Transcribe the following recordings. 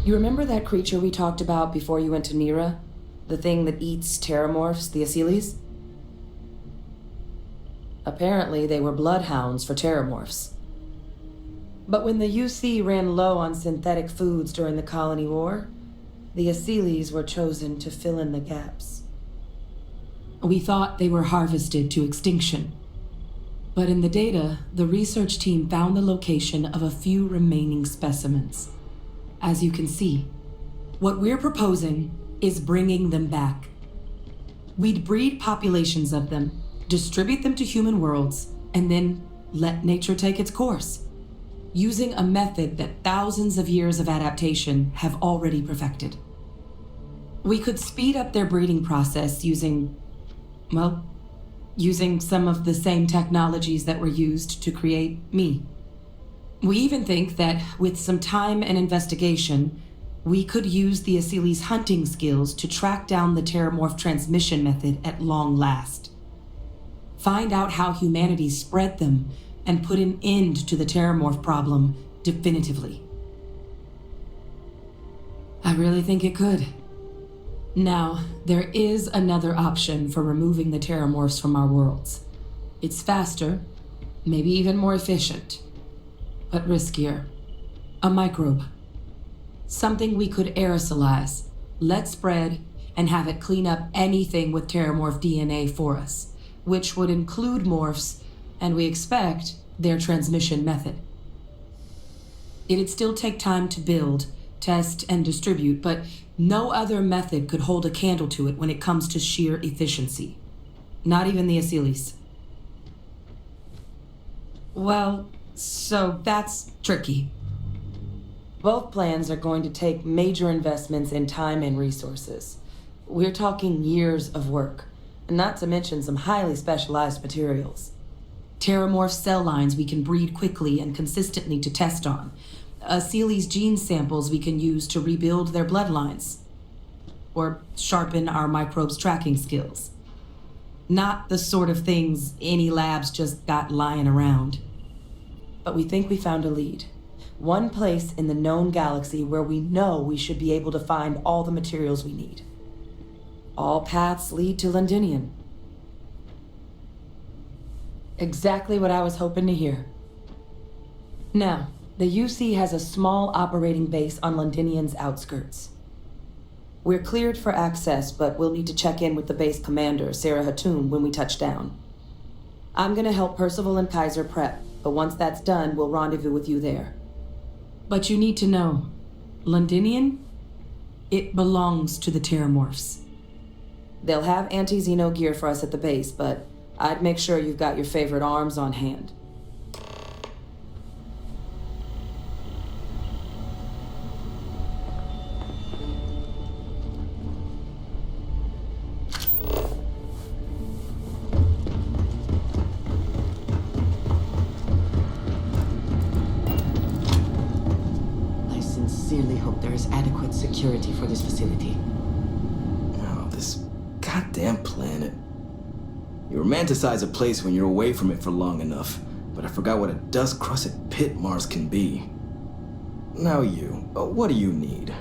You remember that creature we talked about before you went to Nira? The thing that eats terramorphs, the Asyles? Apparently, they were bloodhounds for terramorphs. But when the UC ran low on synthetic foods during the Colony War, the Asyles were chosen to fill in the gaps. We thought they were harvested to extinction. But in the data, the research team found the location of a few remaining specimens. As you can see, what we're proposing is bringing them back. We'd breed populations of them, distribute them to human worlds, and then let nature take its course, using a method that thousands of years of adaptation have already perfected. We could speed up their breeding process using some of the same technologies that were used to create me. We even think that with some time and investigation, we could use the Asyles' hunting skills to track down the terramorph transmission method at long last. Find out how humanity spread them and put an end to the terramorph problem definitively. I really think it could. Now, there is another option for removing the terramorphs from our worlds. It's faster, maybe even more efficient, but riskier. A microbe. Something we could aerosolize, let spread, and have it clean up anything with terramorph DNA for us, which would include morphs, and we expect their transmission method. It'd still take time to build, test, and distribute, but no other method could hold a candle to it when it comes to sheer efficiency. Not even the Asyles. Well, so that's tricky. Both plans are going to take major investments in time and resources. We're talking years of work, not to mention some highly specialized materials. Terramorph cell lines we can breed quickly and consistently to test on. Asyles' gene samples we can use to rebuild their bloodlines. Or sharpen our microbes' tracking skills. Not the sort of things any labs just got lying around. But we think we found a lead. One place in the known galaxy where we know we should be able to find all the materials we need. All paths lead to Londinium. Exactly what I was hoping to hear. Now, the UC has a small operating base on Londinium's outskirts. We're cleared for access, but we'll need to check in with the base commander, Sarah Hatoum, when we touch down. I'm gonna help Percival and Kaiser prep, but once that's done, we'll rendezvous with you there. But you need to know, Londinium, it belongs to the Terramorphs. They'll have anti-Xeno gear for us at the base, but I'd make sure you've got your favorite arms on hand. I sincerely hope there is adequate security for this facility. Oh, this goddamn planet. You romanticize a place when you're away from it for long enough, but I forgot what a dust-crusted pit Mars can be. Now what do you need?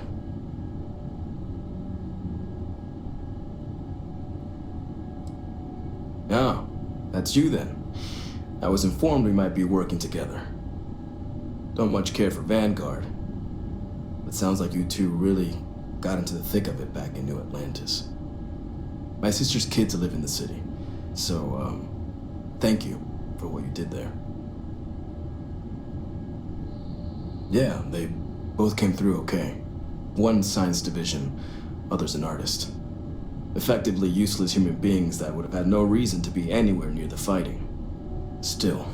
Oh, that's you then. I was informed we might be working together. Don't much care for Vanguard, but sounds like you two really got into the thick of it back in New Atlantis. My sister's kids live in the city. So, thank you for what you did there. Yeah, they both came through okay. One science division, other's an artist. Effectively useless human beings that would have had no reason to be anywhere near the fighting. Still,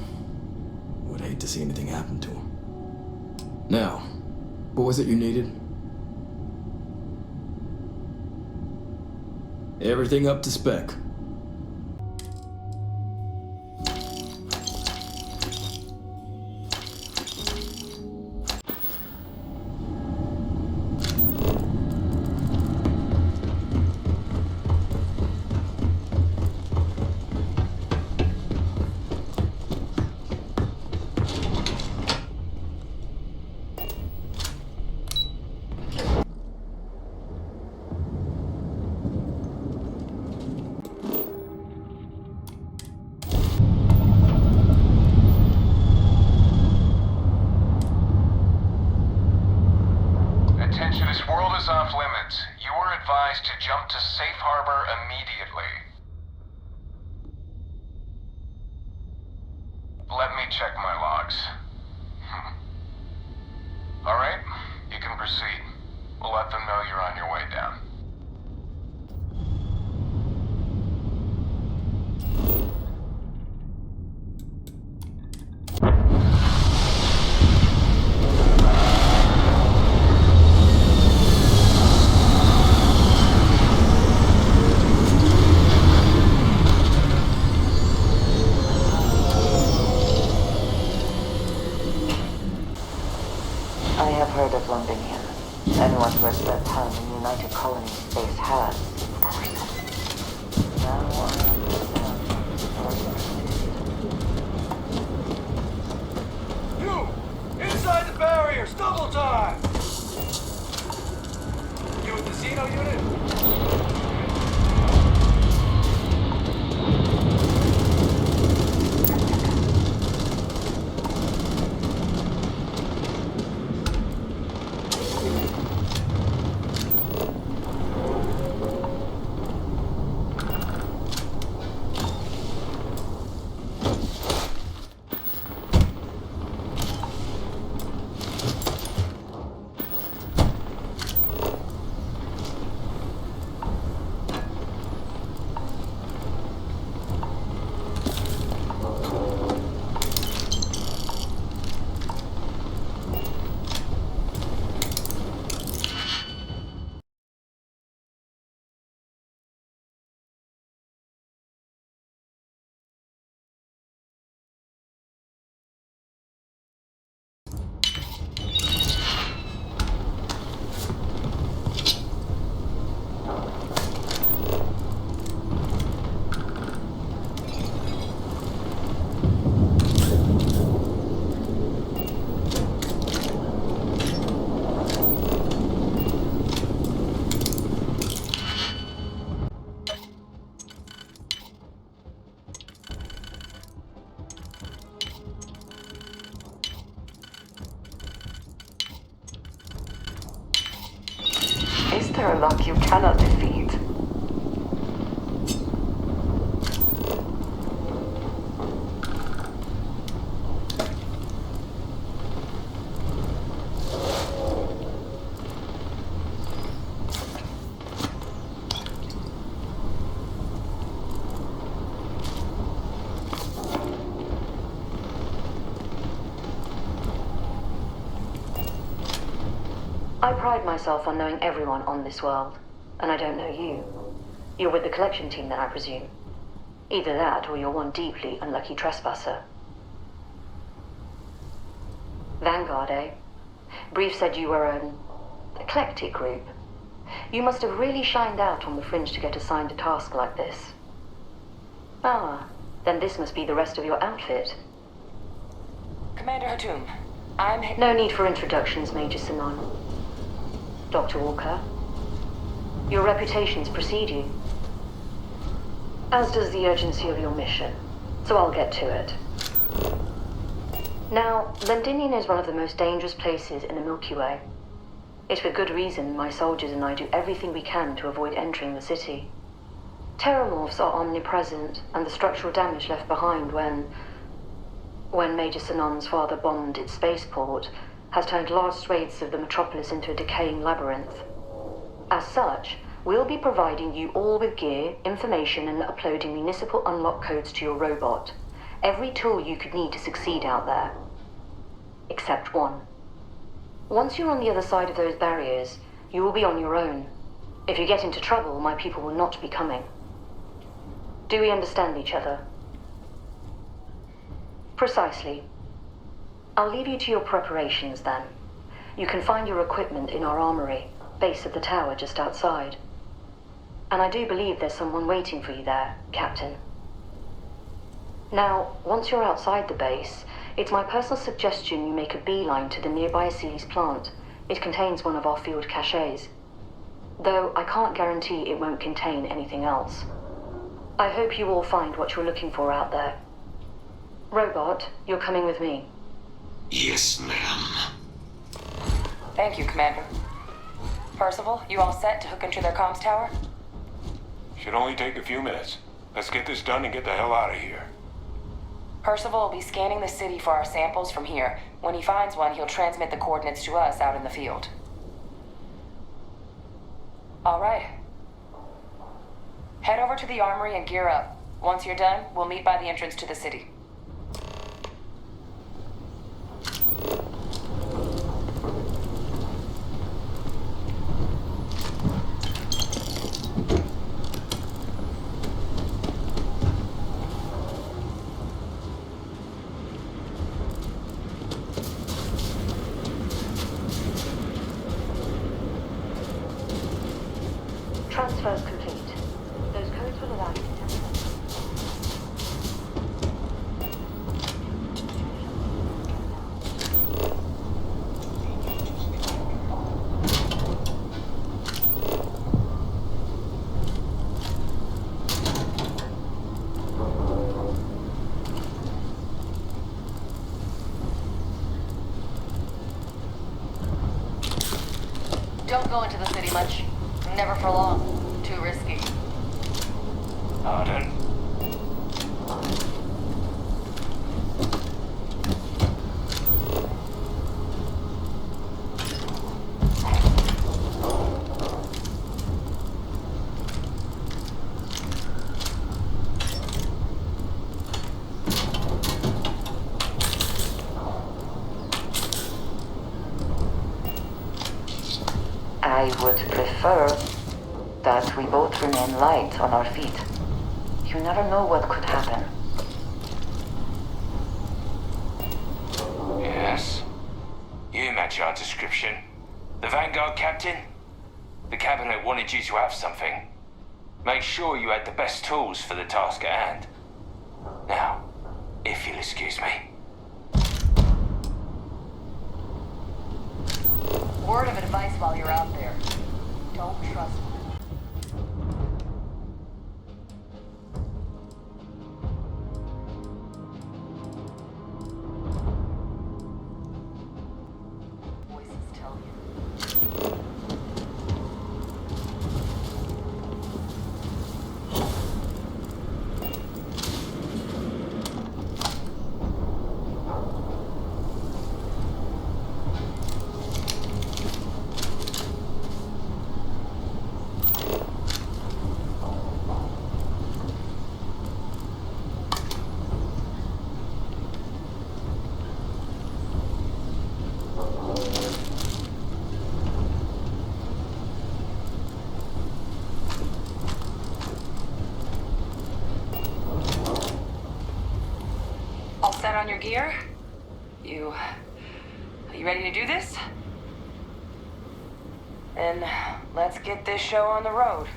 would hate to see anything happen to them. Now, what was it you needed? Everything up to spec. advised to jump to safe harbor immediately. Let me check my logs. Alright, you can proceed. We'll let them know you're on your way down. I have heard of Londonian. Anyone who has spent time in United Colony space has, of course. Now I understand. You! Inside the barriers! Double time! You with the Xeno unit? Is there a luck you cannot defeat? I pride myself on knowing everyone on this world, and I don't know you. You're with the collection team then, I presume. Either that, or you're one deeply unlucky trespasser. Vanguard, eh? Brief said you were an eclectic group. You must have really shined out on the fringe to get assigned a task like this. Ah, then this must be the rest of your outfit. Commander Hatum, I'm... No need for introductions, Major Sinon. Dr. Walker, your reputations precede you, as does the urgency of your mission, so I'll get to it. Now, Londinian is one of the most dangerous places in the Milky Way. It's for good reason my soldiers and I do everything we can to avoid entering the city. Terramorphs are omnipresent, and the structural damage left behind when Major Sinon's father bombed its spaceport has turned large swathes of the metropolis into a decaying labyrinth. As such, we'll be providing you all with gear, information, and uploading municipal unlock codes to your robot. Every tool you could need to succeed out there. Except one. Once you're on the other side of those barriers, you will be on your own. If you get into trouble, my people will not be coming. Do we understand each other? Precisely. I'll leave you to your preparations then. You can find your equipment in our armory, base of the tower just outside. And I do believe there's someone waiting for you there, Captain. Now, once you're outside the base, it's my personal suggestion you make a beeline to the nearby Aceles plant. It contains one of our field caches. Though I can't guarantee it won't contain anything else. I hope you all find what you're looking for out there. Robot, you're coming with me. Yes, ma'am. Thank you, Commander. Percival, you all set to hook into their comms tower? Should only take a few minutes. Let's get this done and get the hell out of here. Percival will be scanning the city for our samples from here. When he finds one, he'll transmit the coordinates to us out in the field. All right. Head over to the armory and gear up. Once you're done, we'll meet by the entrance to the city. Transfer's complete. Those codes will allow you to Don't go into the city much. Never for long. Too risky. Pardon? I would prefer that we both remain light on our feet. You never know what could happen. Yes? You match our description. The Vanguard captain? The cabinet wanted you to have something. Make sure you had the best tools for the task at hand. Now, if you'll excuse me. Word of advice while you're out there. Don't trust me. Voices tell you. All set on your gear? Are you ready to do this? Then let's get this show on the road.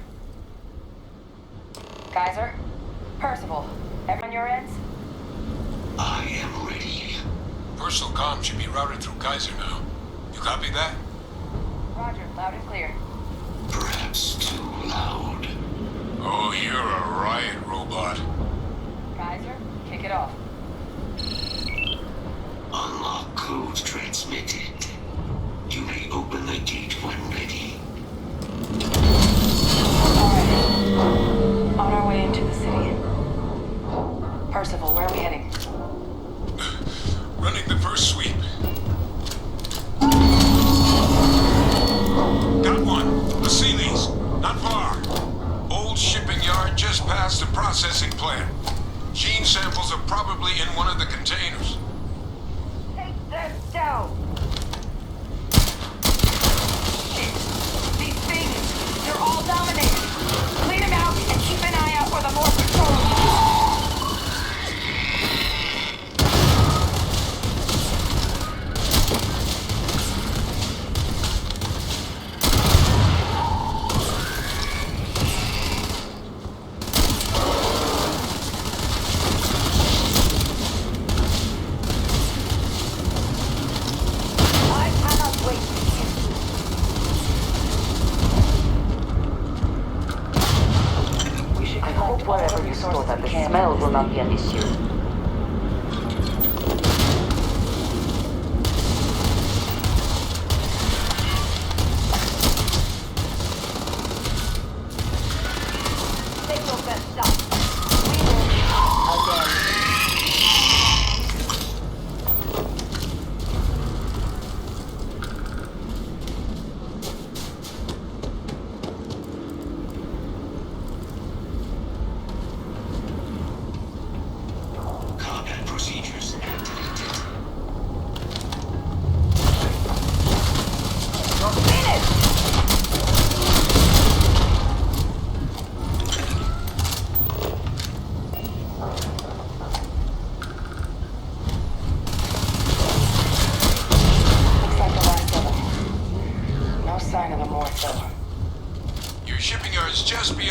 Kaiser? Percival? Everyone on your ends? I am ready. Personal comm should be routed through Kaiser now. You copy that? Roger, loud and clear. Perhaps too loud. Oh, you're a riot robot. Kaiser, kick it off. Unlock code transmitted. You may open the gate when ready. Alright. On our way into the city. Percival, where are we heading? Running the first sweep. Got one. The Sealy's. Not far. Old shipping yard just past the processing plant. Gene samples are probably in one of the containers. Take them down! These things, they're all dominated. Clean them out and keep an eye out for the more patrol. Wherever you store that, the smell will not be an issue.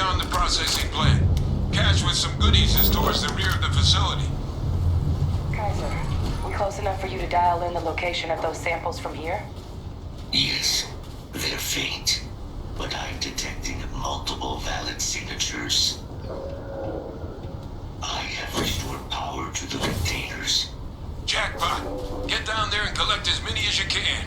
on the processing plant. Cache with some goodies is towards the rear of the facility. Kaiser, we close enough for you to dial in the location of those samples from here? Yes, they're faint, but I'm detecting multiple valid signatures. I have restored power to the containers. Jackpot! Get down there and collect as many as you can.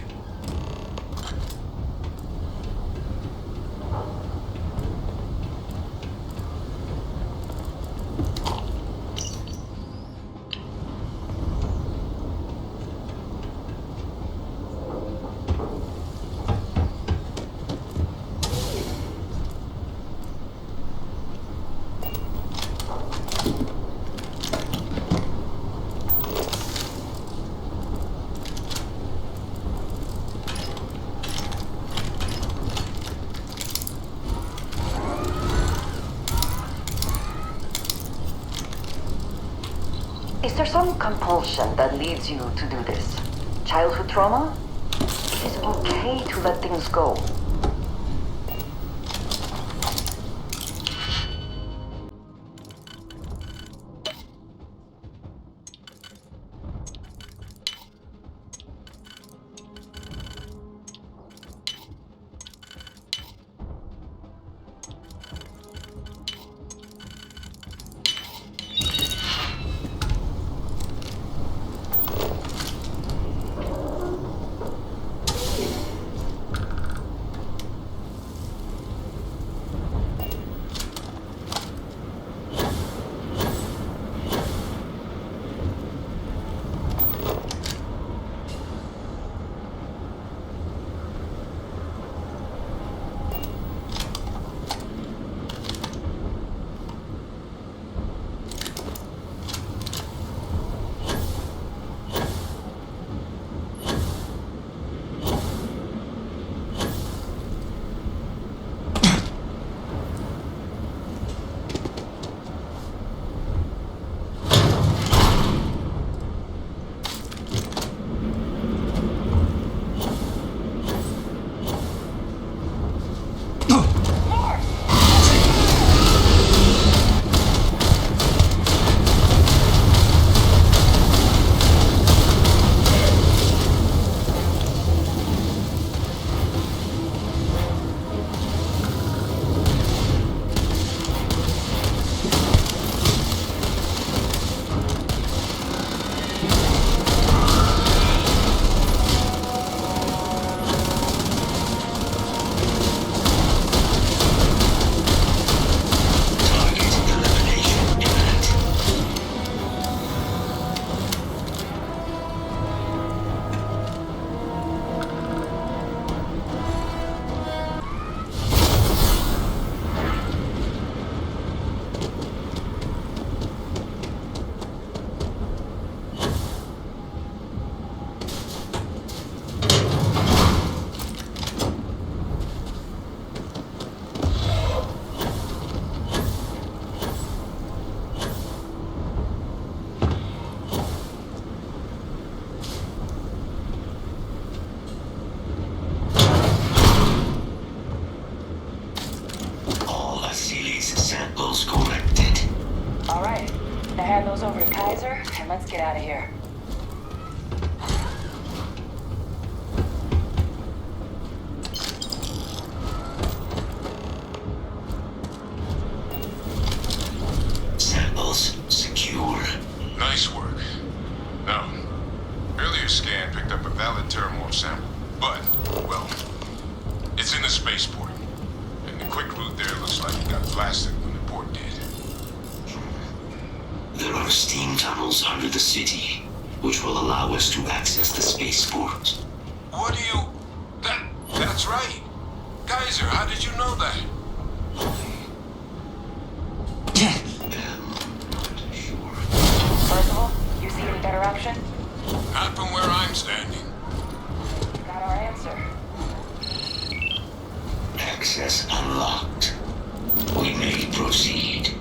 Is there some compulsion that leads you to do this? Childhood trauma? It is okay to let things go. Samples collected. All right. Now hand those over to Kaiser, and let's get out of here. Samples secure. Nice work. Now, earlier scan picked up a valid Terramorph sample, but, well, it's in the spaceport. And the quick route there looks like it got blasted when the port did. There are steam tunnels under the city, which will allow us to access the spaceport. What do you... That's right. Kaiser, how did you know that? Percival, you see any better option? Not from where I'm standing. Got our answer. Access unlocked. We may proceed.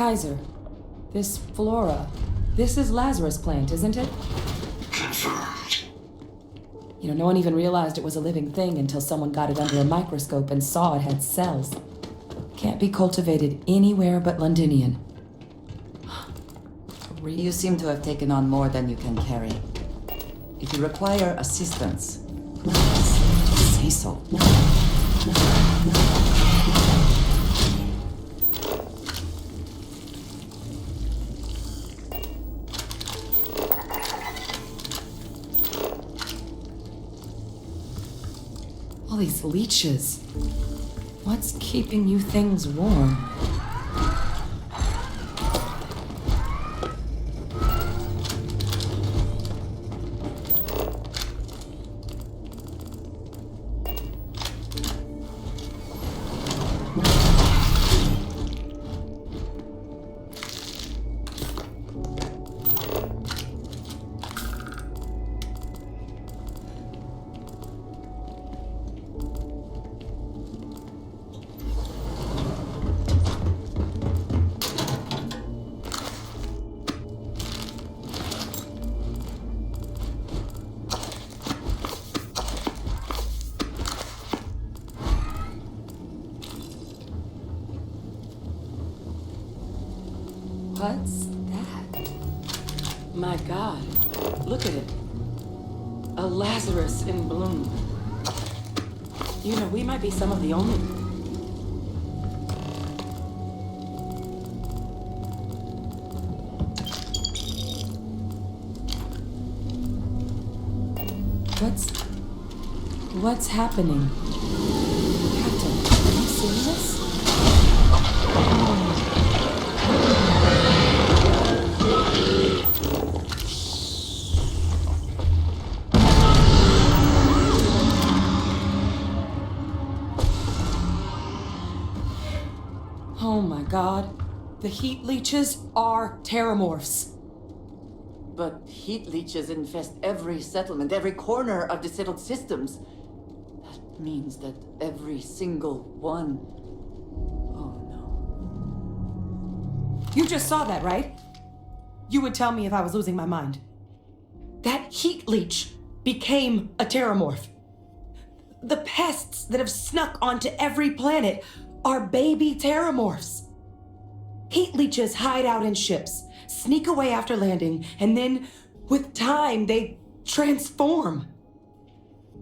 Kaiser, this flora, this is Lazarus plant, isn't it? Confirmed. You know, no one even realized it was a living thing until someone got it under a microscope and saw it had cells. Can't be cultivated anywhere but Londinian. You seem to have taken on more than you can carry. If you require assistance, please say so. All these leeches. What's keeping you things warm? What's that? My God, look at it. A Lazarus in bloom. You know, we might be some of the only... What's happening? Captain, are you seeing this? Oh my God. The heat leeches are terramorphs. But heat leeches infest every settlement, every corner of the settled systems. That means that every single one... Oh no. You just saw that, right? You would tell me if I was losing my mind. That heat leech became a terramorph. The pests that have snuck onto every planet are baby terramorphs. Heat leeches hide out in ships, sneak away after landing, and then, with time, they transform.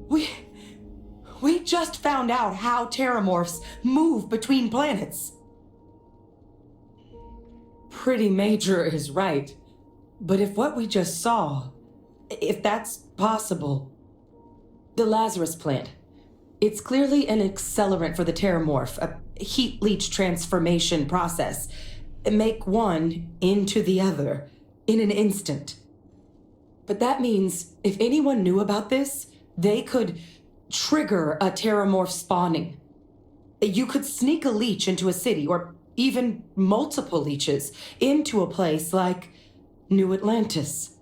We just found out how terramorphs move between planets. Pretty major is right. But if what we just saw, if that's possible, the Lazarus plant, it's clearly an accelerant for the terramorph, a heat leech transformation process. Make one into the other in an instant. But that means if anyone knew about this, they could trigger a terramorph spawning. You could sneak a leech into a city, or even multiple leeches, into a place like New Atlantis.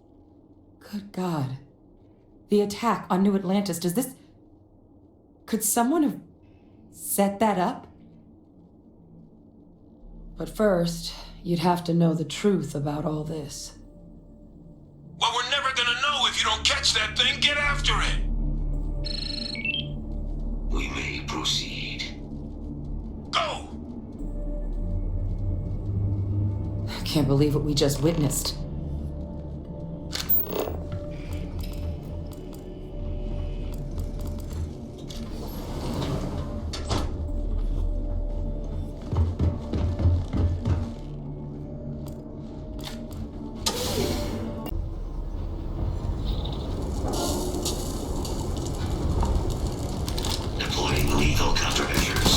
Good God. The attack on New Atlantis, could someone have set that up? But first, you'd have to know the truth about all this. Well, we're never gonna know if you don't catch that thing. Get after it! We may proceed. Go! I can't believe what we just witnessed. Deploying lethal countermeasures.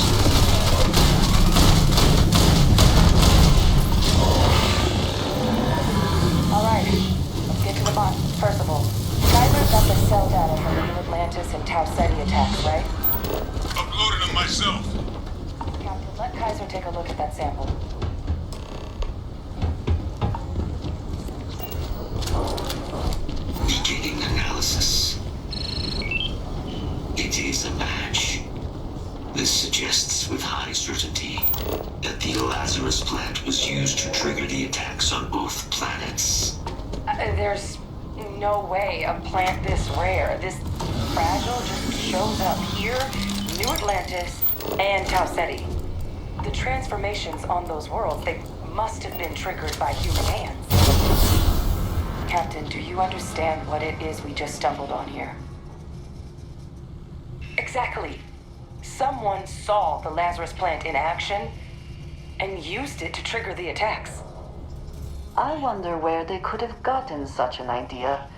Alright, let's get to the bottom. First of all, Kaiser got the cell data from the New Atlantis and Tau Ceti attacks, right? Uploaded them myself. Captain, let Kaiser take a look at that sample. Beginning analysis. It is a match. This suggests with high certainty that that the Lazarus plant was used to trigger the attacks on both planets. There's no way a plant this rare, this fragile, just shows up here, New Atlantis, and Tau Ceti. The transformations on those worlds, they must have been triggered by human hands. Captain, do you understand what it is we just stumbled on here? Exactly. Someone saw the Lazarus plant in action and used it to trigger the attacks. I wonder where they could have gotten such an idea,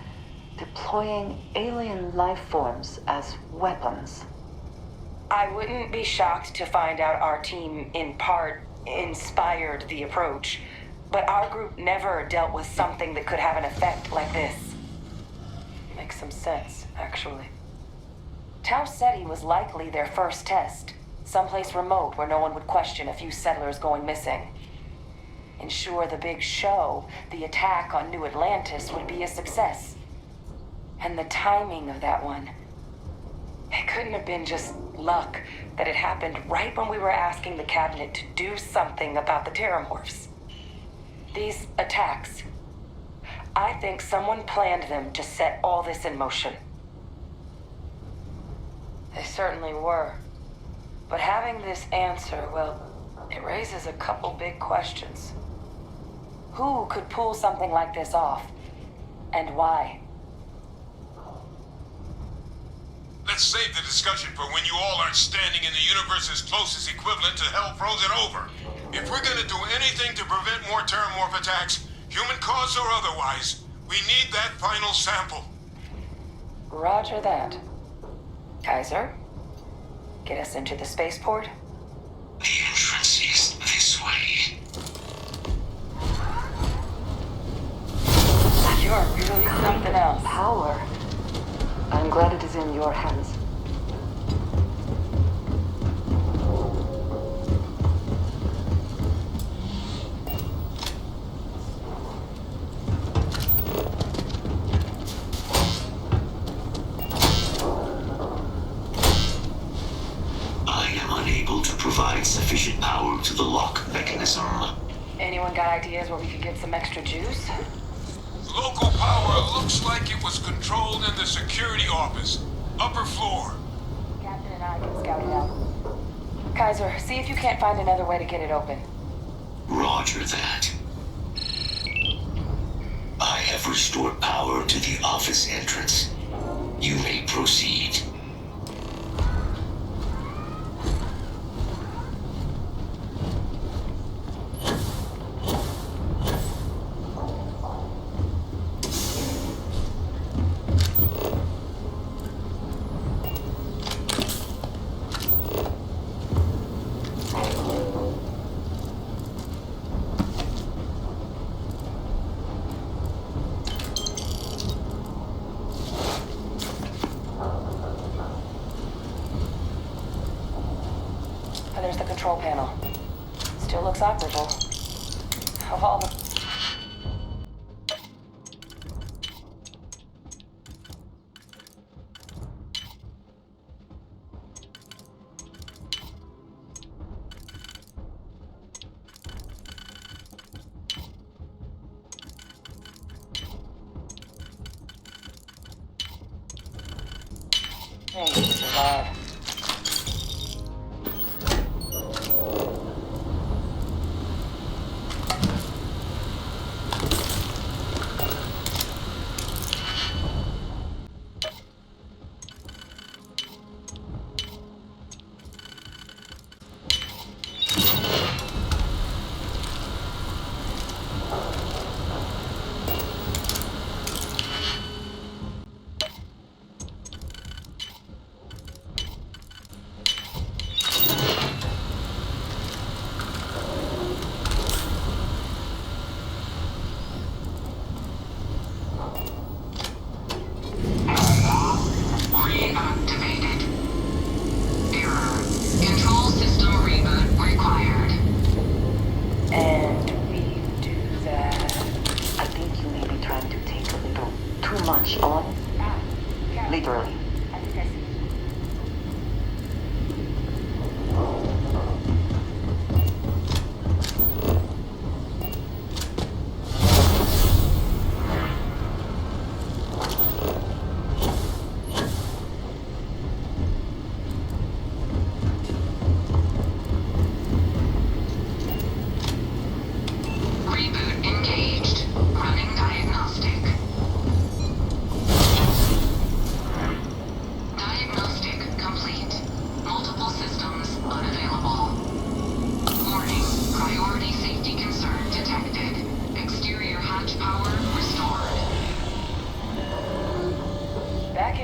deploying alien life forms as weapons. I wouldn't be shocked to find out our team, in part, inspired the approach, but our group never dealt with something that could have an effect like this. Makes some sense, actually. Tau Ceti was likely their first test, someplace remote where no one would question a few settlers going missing. Ensure the big show, the attack on New Atlantis, would be a success. And the timing of that one, it couldn't have been just luck that it happened right when we were asking the cabinet to do something about the terramorphs. These attacks, I think someone planned them to set all this in motion. They certainly were. But having this answer, well, it raises a couple big questions. Who could pull something like this off? And why? Let's save the discussion for when you all aren't standing in the universe's closest equivalent to hell frozen over. If we're gonna do anything to prevent more terramorph attacks, human caused or otherwise, we need that final sample. Roger that. Kaiser, get us into the spaceport? The entrance is this way. You're really something else. Power. I'm glad it is in your hands. I am unable to provide sufficient power to the lock mechanism. Anyone got ideas where we could get some extra juice? Local power looks like it was controlled in the security office. Upper floor. Captain and I can scout it out. Kaiser, see if you can't find another way to get it open. Roger that. I have restored power to the office entrance. You may proceed. There's the control panel. Still looks operable. Of all the... Hey, survived. Reactivated. Error. Control system reboot required. And we do that. I think you may be trying to take a little too much on. Literally. I think I see.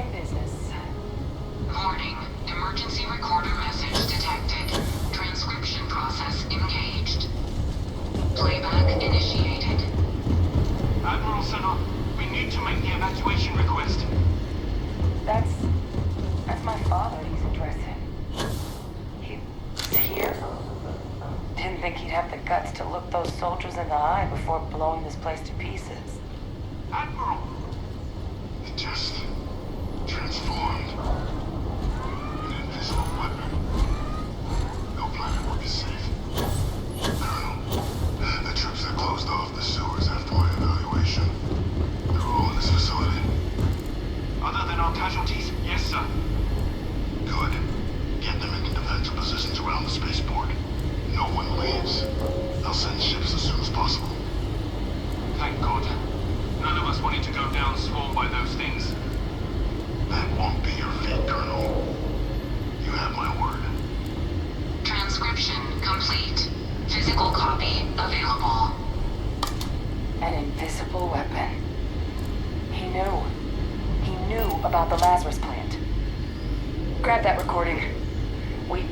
in business. Warning. Emergency recorder message detected. Transcription process engaged. Playback initiated. Admiral Senna, we need to make the evacuation request. That's my father he's addressing. He's here? Didn't think he'd have the guts to look those soldiers in the eye before blowing this place to pieces. Admiral! It just transformed. An invisible weapon. No planet would be safe. Colonel, the troops that closed off the sewers after my evaluation, they're all in this facility. Other than our casualties, yes, sir. Good. Get them into defensive positions around the spaceport. No one leaves. I'll send ships as soon as possible. Thank God. None of us wanted to go down swarmed by those things. That won't be your fate, Colonel. You have my word. Transcription complete. Physical copy available. An invisible weapon. He knew. He knew about the Lazarus plant. Grab that recording. We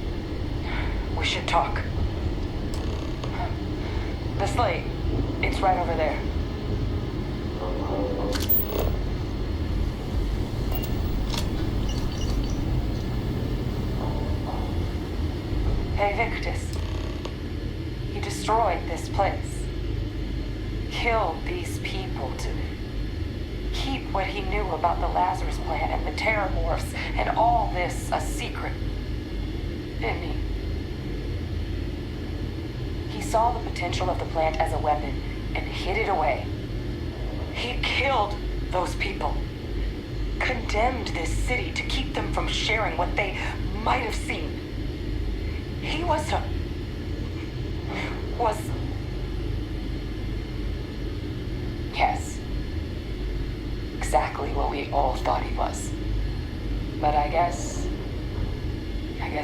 should talk. The slate. It's right over there. Hey, Victus. He destroyed this place. Killed these people to keep what he knew about the Lazarus plant and the Terramorphs and all this a secret. Didn't he? He saw the potential of the plant as a weapon and hid it away. He killed those people. Condemned this city to keep them from sharing what they might have seen. He was yes. Exactly what we all thought he was. But I guess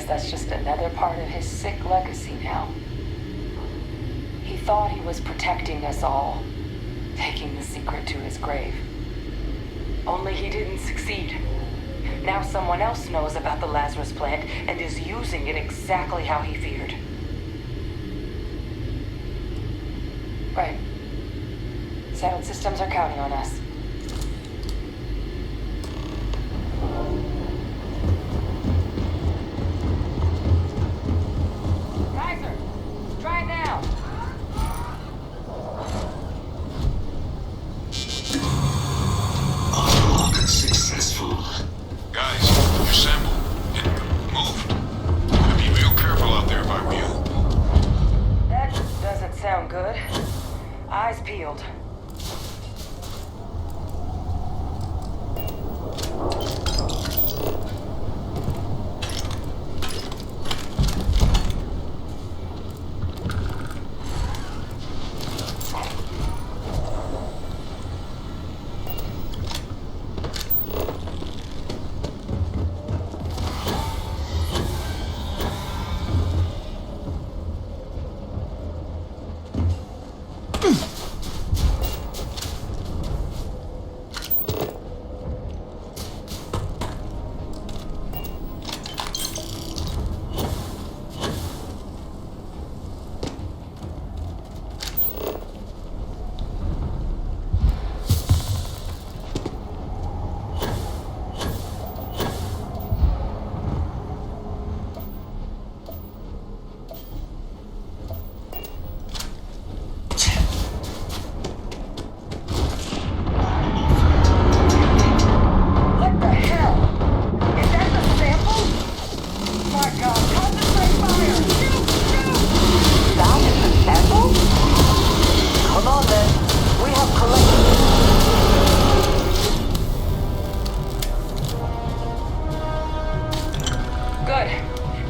that's just another part of his sick legacy now. He thought he was protecting us all, taking the secret to his grave. Only he didn't succeed. Now someone else knows about the Lazarus plant and is using it exactly how he feared. Right. Sound systems are counting on us. Kaiser! Try it now! Unlock successful. Guys, your sample, it moved. I'd be real careful out there if I were you. That doesn't sound good. Eyes peeled.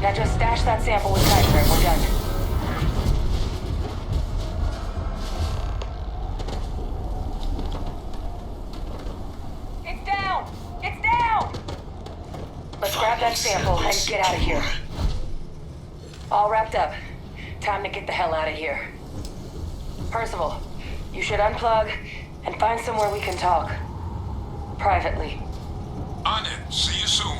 Now just stash that sample with Kaiser and we're done. It's down! It's down! Let's grab that sample and get out of here. All wrapped up. Time to get the hell out of here. Percival, you should unplug and find somewhere we can talk. Privately. On it. See you soon.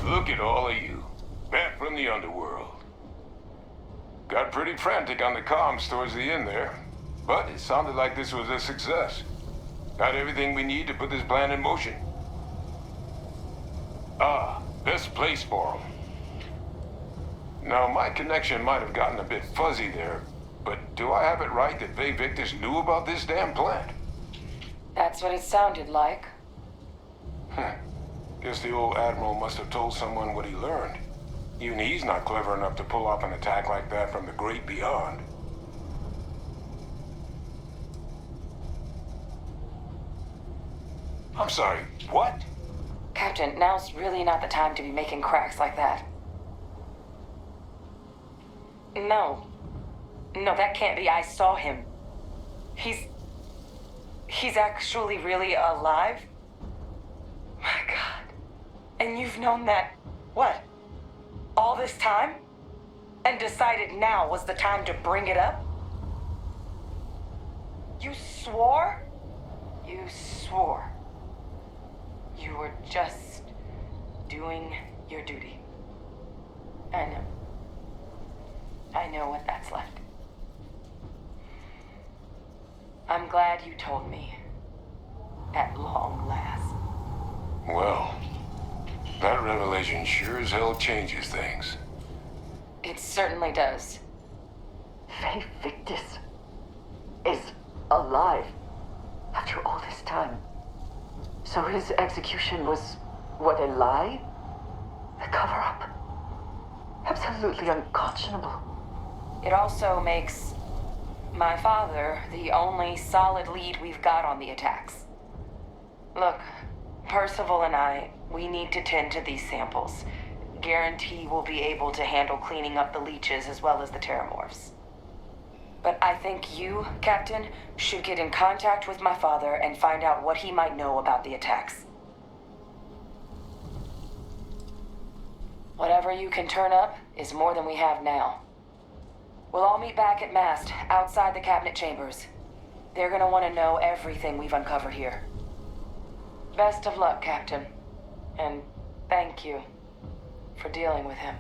Look at all of you, back from the underworld. Got pretty frantic on the comms towards the end there, but it sounded like this was a success. Got everything we need to put this plan in motion. Ah, best place for them. Now, my connection might have gotten a bit fuzzy there, but do I have it right that Vay Victus knew about this damn plant? That's what it sounded like. Guess the old Admiral must have told someone what he learned. Even he's not clever enough to pull off an attack like that from the great beyond. I'm sorry, what? Captain, now's really not the time to be making cracks like that. No. No, that can't be. I saw him. He's actually really alive? My God. And you've known that, what? All this time? And decided now was the time to bring it up? You swore? You swore. You were just doing your duty. I know. I know what that's like. I'm glad you told me. At long last. Well, that revelation sure as hell changes things. It certainly does. Vay Victus is alive after all this time. So his execution was, what, a lie? A cover-up? Absolutely unconscionable. It also makes my father the only solid lead we've got on the attacks. Look, Percival and I, we need to tend to these samples. Guarantee we'll be able to handle cleaning up the leeches as well as the terramorphs. But I think you, Captain, should get in contact with my father and find out what he might know about the attacks. Whatever you can turn up is more than we have now. We'll all meet back at Mast, outside the cabinet chambers. They're gonna want to know everything we've uncovered here. Best of luck, Captain. And thank you for dealing with him.